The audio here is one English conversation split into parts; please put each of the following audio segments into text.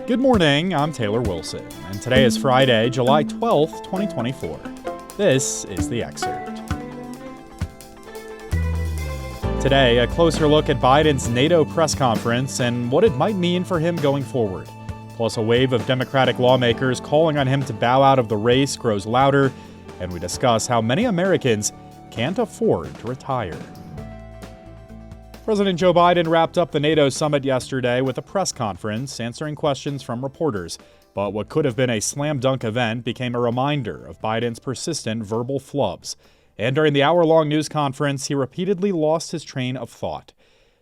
Good morning, I'm Taylor Wilson, and today is Friday, July 12th, 2024. This is the Excerpt. Today, a closer look at Biden's NATO press conference and what it might mean for him going forward. Plus, a wave of Democratic lawmakers calling on him to bow out of the race grows louder, and we discuss how many Americans can't afford to retire. President Joe Biden wrapped up the NATO summit yesterday with a press conference answering questions from reporters. But what could have been a slam dunk event became a reminder of Biden's persistent verbal flubs. And during the hour-long news conference, he repeatedly lost his train of thought.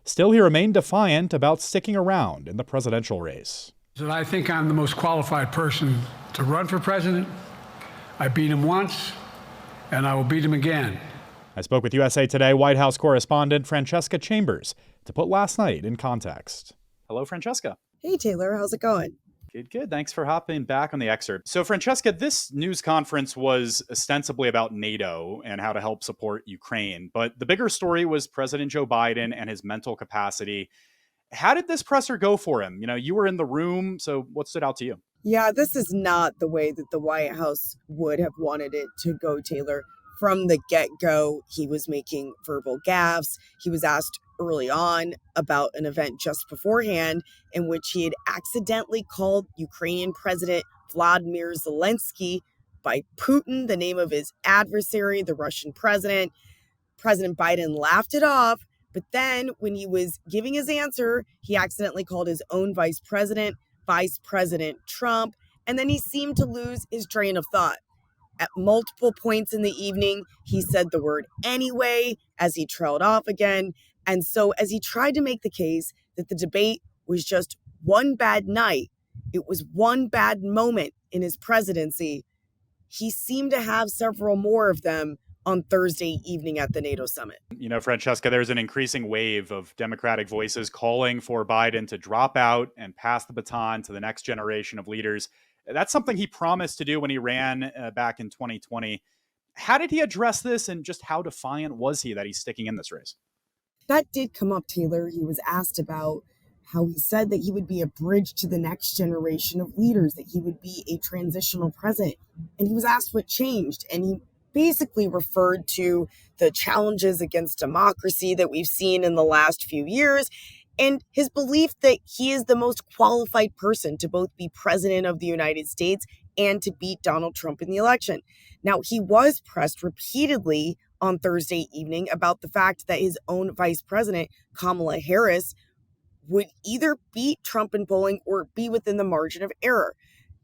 Still, he remained defiant about sticking around in the presidential race. That I think I'm the most qualified person to run for president. I beat him once, and I will beat him again. I spoke with USA Today White House correspondent Francesca Chambers to put last night in context. Hello, Francesca. Hey, Taylor. How's it going? Good. Thanks for hopping back on the Excerpt. So, Francesca, this news conference was ostensibly about NATO and how to help support Ukraine. But the bigger story was President Joe Biden and his mental capacity. How did this presser go for him? You were in the room, so what stood out to you? Yeah, this is not the way that the White House would have wanted it to go, Taylor. From the get-go, he was making verbal gaffes. He was asked early on about an event just beforehand in which he had accidentally called Ukrainian President Vladimir Zelensky by Putin, the name of his adversary, the Russian president. President Biden laughed it off, but then when he was giving his answer, he accidentally called his own Vice President Trump, and then he seemed to lose his train of thought. At multiple points in the evening, he said the word anyway as he trailed off again. And so as he tried to make the case that the debate was just one bad night, it was one bad moment in his presidency, he seemed to have several more of them on Thursday evening at the NATO summit. Francesca, there's an increasing wave of Democratic voices calling for Biden to drop out and pass the baton to the next generation of leaders. That's something he promised to do when he ran back in 2020. How did he address this, and just how defiant was he that he's sticking in this race? That did come up, Taylor. He was asked about how he said that he would be a bridge to the next generation of leaders, that he would be a transitional president. And he was asked what changed. And he basically referred to the challenges against democracy that we've seen in the last few years, and his belief that he is the most qualified person to both be president of the United States and to beat Donald Trump in the election. Now, he was pressed repeatedly on Thursday evening about the fact that his own vice president, Kamala Harris, would either beat Trump in polling or be within the margin of error.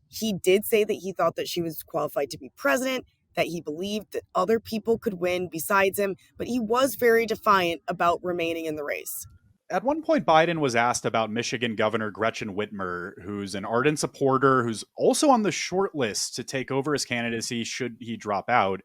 He did say that he thought that she was qualified to be president, that he believed that other people could win besides him, but he was very defiant about remaining in the race. At one point, Biden was asked about Michigan Governor Gretchen Whitmer, who's an ardent supporter, who's also on the short list to take over his candidacy should he drop out.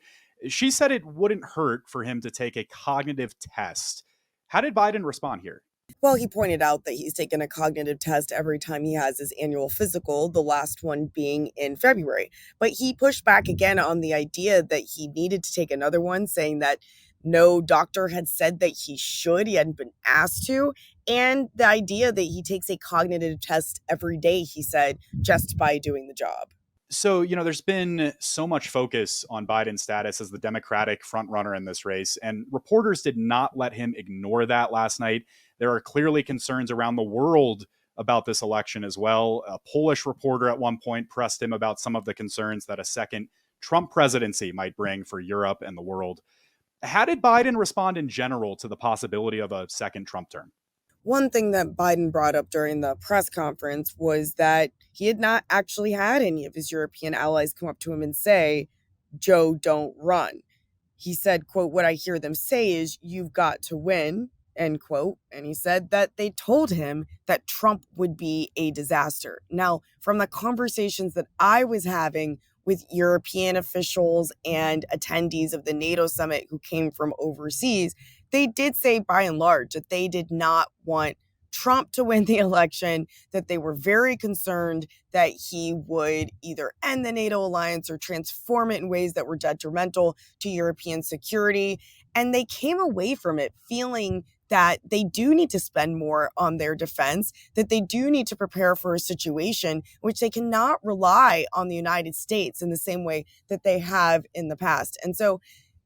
She said it wouldn't hurt for him to take a cognitive test. How did Biden respond here? Well, he pointed out that he's taken a cognitive test every time he has his annual physical, the last one being in February. But he pushed back again on the idea that he needed to take another one, saying that no doctor had said that he should. He hadn't been asked to. And the idea that he takes a cognitive test every day, he said, just by doing the job. So, there's been so much focus on Biden's status as the Democratic frontrunner in this race, and reporters did not let him ignore that last night. There are clearly concerns around the world about this election as well. A Polish reporter at one point pressed him about some of the concerns that a second Trump presidency might bring for Europe and the world. How did Biden respond in general to the possibility of a second Trump term? One thing that Biden brought up during the press conference was that he had not actually had any of his European allies come up to him and say, Joe, don't run. He said, quote, what I hear them say is you've got to win, end quote. And he said that they told him that Trump would be a disaster. Now, from the conversations that I was having with European officials and attendees of the NATO summit who came from overseas, they did say by and large that they did not want Trump to win the election, that they were very concerned that he would either end the NATO alliance or transform it in ways that were detrimental to European security. And they came away from it feeling that they do need to spend more on their defense, that they do need to prepare for a situation in which they cannot rely on the United States in the same way that they have in the past. And so,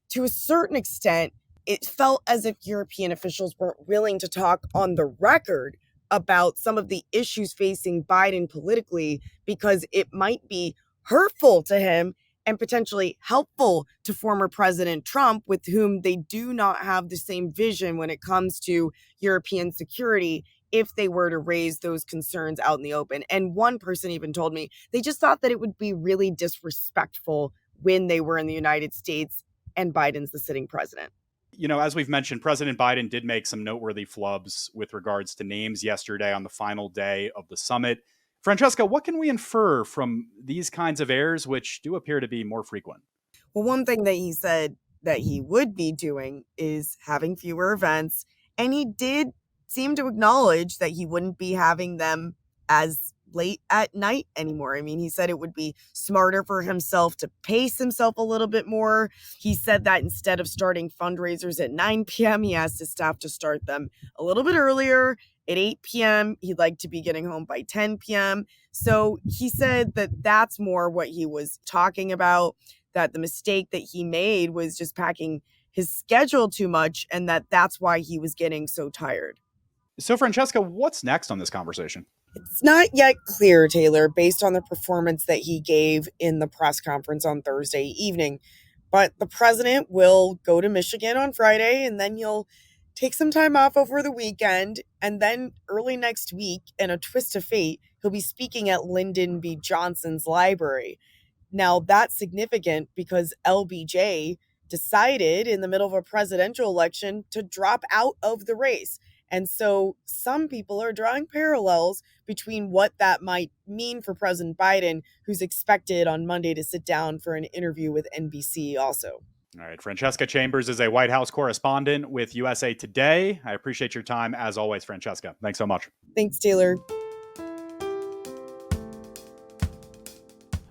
to a certain extent, it felt as if European officials weren't willing to talk on the record about some of the issues facing Biden politically because it might be hurtful to him and potentially helpful to former President Trump, with whom they do not have the same vision when it comes to European security, if they were to raise those concerns out in the open. And one person even told me they just thought that it would be really disrespectful when they were in the United States and Biden's the sitting president. As we've mentioned, President Biden did make some noteworthy flubs with regards to names yesterday on the final day of the summit. Francesca, what can we infer from these kinds of errors, which do appear to be more frequent? Well, one thing that he said that he would be doing is having fewer events. And he did seem to acknowledge that he wouldn't be having them as late at night anymore. I mean, he said it would be smarter for himself to pace himself a little bit more. He said that instead of starting fundraisers at 9 p.m., he asked his staff to start them a little bit earlier at 8 p.m. He'd like to be getting home by 10 p.m. So he said that that's more what he was talking about, that the mistake that he made was just packing his schedule too much, and that's why he was getting so tired. So, Francesca, what's next on this conversation? It's not yet clear, Taylor, based on the performance that he gave in the press conference on Thursday evening. But the president will go to Michigan on Friday, and then he'll take some time off over the weekend. And then early next week, in a twist of fate, he'll be speaking at Lyndon B. Johnson's library. Now, that's significant because LBJ decided in the middle of a presidential election to drop out of the race. And so some people are drawing parallels between what that might mean for President Biden, who's expected on Monday to sit down for an interview with NBC also. All right. Francesca Chambers is a White House correspondent with USA Today. I appreciate your time as always, Francesca. Thanks so much. Thanks, Taylor.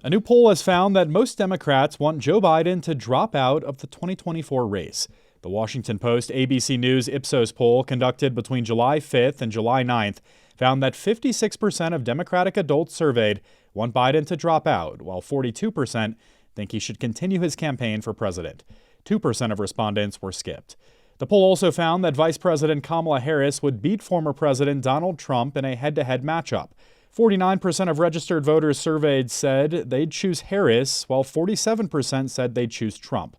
A new poll has found that most Democrats want Joe Biden to drop out of the 2024 race. The Washington Post ABC News Ipsos poll conducted between July 5th and July 9th found that 56% of Democratic adults surveyed want Biden to drop out, while 42% think he should continue his campaign for president. 2% of respondents were skipped. The poll also found that Vice President Kamala Harris would beat former President Donald Trump in a head-to-head matchup. 49% of registered voters surveyed said they'd choose Harris, while 47% said they'd choose Trump.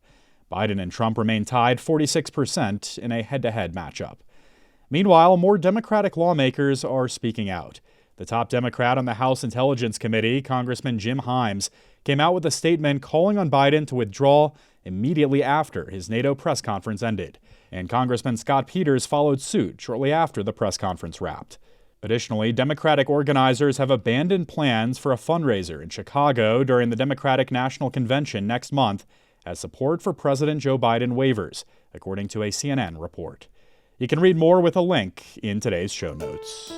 Biden and Trump remain tied 46% in a head-to-head matchup. Meanwhile, more Democratic lawmakers are speaking out. The top Democrat on the House Intelligence Committee, Congressman Jim Himes, came out with a statement calling on Biden to withdraw immediately after his NATO press conference ended. And Congressman Scott Peters followed suit shortly after the press conference wrapped. Additionally, Democratic organizers have abandoned plans for a fundraiser in Chicago during the Democratic National Convention next month as support for President Joe Biden wavers, according to a CNN report. You can read more with a link in today's show notes.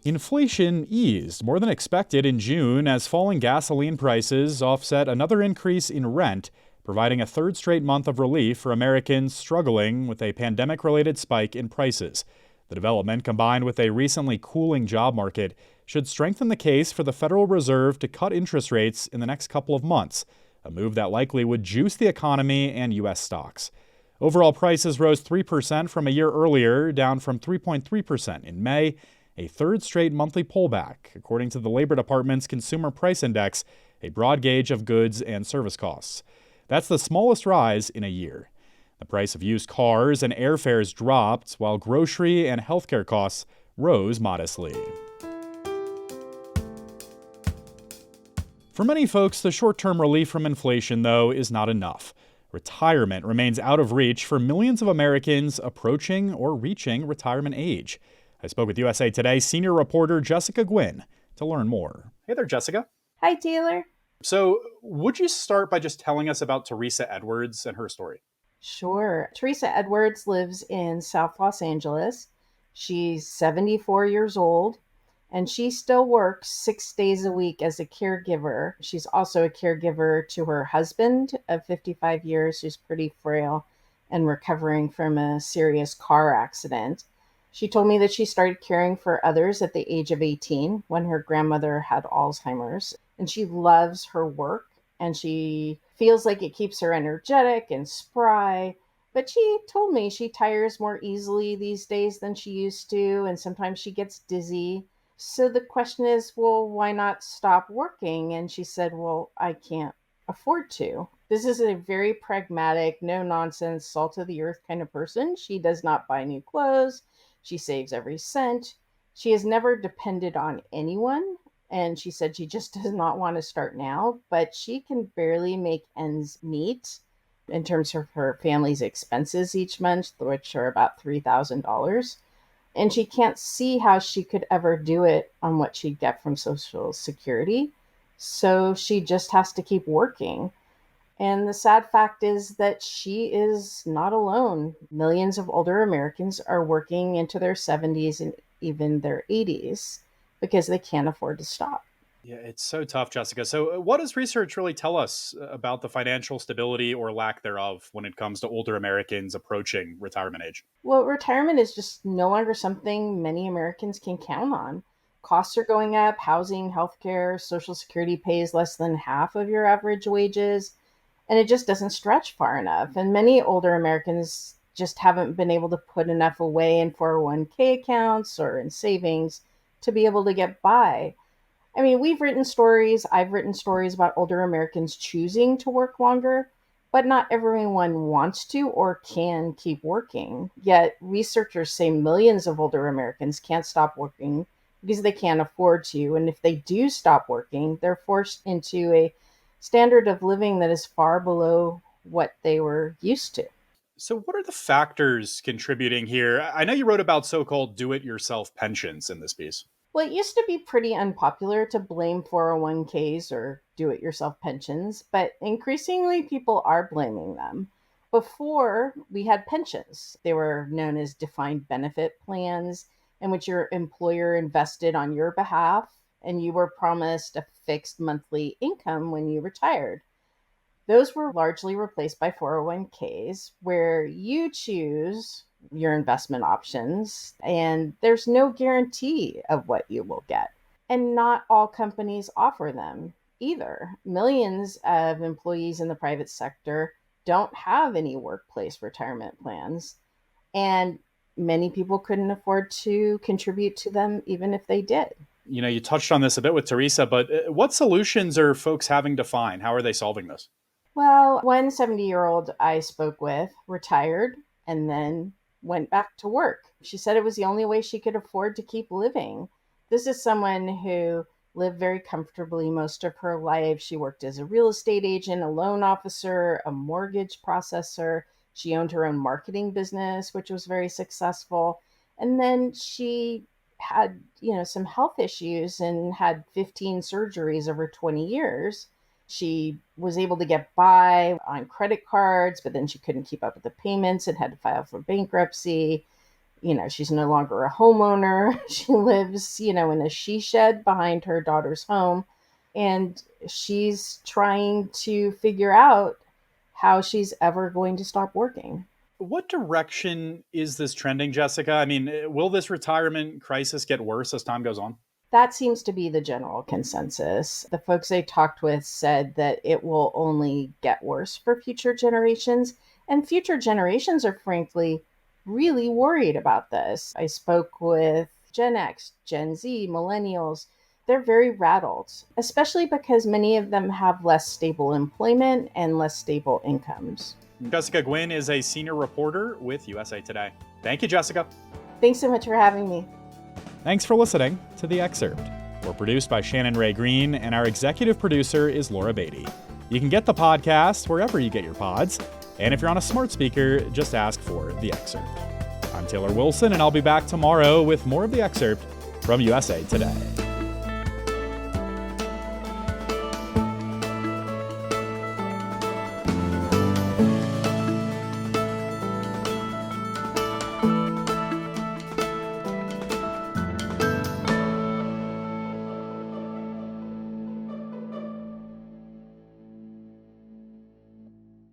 Inflation eased more than expected in June as falling gasoline prices offset another increase in rent, providing a third straight month of relief for Americans struggling with a pandemic-related spike in prices. The development, combined with a recently cooling job market, should strengthen the case for the Federal Reserve to cut interest rates in the next couple of months, a move that likely would juice the economy and U.S. stocks. Overall prices rose 3% from a year earlier, down from 3.3% in May, a third straight monthly pullback, according to the Labor Department's Consumer Price Index, a broad gauge of goods and service costs. That's the smallest rise in a year. The price of used cars and airfares dropped, while grocery and healthcare costs rose modestly. For many folks, the short-term relief from inflation, though, is not enough. Retirement remains out of reach for millions of Americans approaching or reaching retirement age. I spoke with USA Today senior reporter Jessica Gwynn to learn more. Hey there, Jessica. Hi, Taylor. So, would you start by just telling us about Teresa Edwards and her story? Sure. Teresa Edwards lives in South Los Angeles. She's 74 years old, and she still works 6 days a week as a caregiver. She's also a caregiver to her husband of 55 years, who's pretty frail, and recovering from a serious car accident. She told me that she started caring for others at the age of 18 when her grandmother had Alzheimer's. And she loves her work and she feels like it keeps her energetic and spry. But she told me she tires more easily these days than she used to, and sometimes she gets dizzy. So the question is, well, why not stop working? And she said, well, I can't afford to. This is a very pragmatic, no nonsense, salt of the earth kind of person. She does not buy new clothes. She saves every cent. She has never depended on anyone. And she said she just does not want to start now, but she can barely make ends meet in terms of her family's expenses each month, which are about $3,000. And she can't see how she could ever do it on what she'd get from Social Security. So she just has to keep working. And the sad fact is that she is not alone. Millions of older Americans are working into their 70s and even their 80s because they can't afford to stop. Yeah, it's so tough, Jessica. So, what does research really tell us about the financial stability or lack thereof when it comes to older Americans approaching retirement age? Well, retirement is just no longer something many Americans can count on. Costs are going up, housing, healthcare, Social Security pays less than half of your average wages, and it just doesn't stretch far enough. And many older Americans just haven't been able to put enough away in 401k accounts or in savings to be able to get by. I mean, I've written stories about older Americans choosing to work longer, but not everyone wants to or can keep working. Yet researchers say millions of older Americans can't stop working because they can't afford to. And if they do stop working, they're forced into a standard of living that is far below what they were used to. So, what are the factors contributing here? I know you wrote about so called do it yourself pensions in this piece. Well, it used to be pretty unpopular to blame 401ks or do it yourself pensions, but increasingly people are blaming them. Before, we had pensions. They were known as defined benefit plans in which your employer invested on your behalf and you were promised a fixed monthly income when you retired. Those were largely replaced by 401ks, where you choose your investment options and there's no guarantee of what you will get. And not all companies offer them either. Millions of employees in the private sector don't have any workplace retirement plans, and many people couldn't afford to contribute to them even if they did. You know, you touched on this a bit with Teresa, but what solutions are folks having to find? How are they solving this? Well, one 70-year-old I spoke with retired and then went back to work. She said it was the only way she could afford to keep living. This is someone who lived very comfortably most of her life. She worked as a real estate agent, a loan officer, a mortgage processor. She owned her own marketing business, which was very successful. And then she had, some health issues and had 15 surgeries over 20 years. She was able to get by on credit cards, but then she couldn't keep up with the payments and had to file for bankruptcy. She's no longer a homeowner. She lives, in a she shed behind her daughter's home. And she's trying to figure out how she's ever going to stop working. What direction is this trending, Jessica? I mean, will this retirement crisis get worse as time goes on? That seems to be the general consensus. The folks I talked with said that it will only get worse for future generations. And future generations are frankly really worried about this. I spoke with Gen X, Gen Z, millennials. They're very rattled, especially because many of them have less stable employment and less stable incomes. Jessica Gwynn is a senior reporter with USA Today. Thank you, Jessica. Thanks so much for having me. Thanks for listening to The Excerpt. We're produced by Shannon Ray Green, and our executive producer is Laura Beatty. You can get the podcast wherever you get your pods, and if you're on a smart speaker, just ask for The Excerpt. I'm Taylor Wilson, and I'll be back tomorrow with more of The Excerpt from USA Today.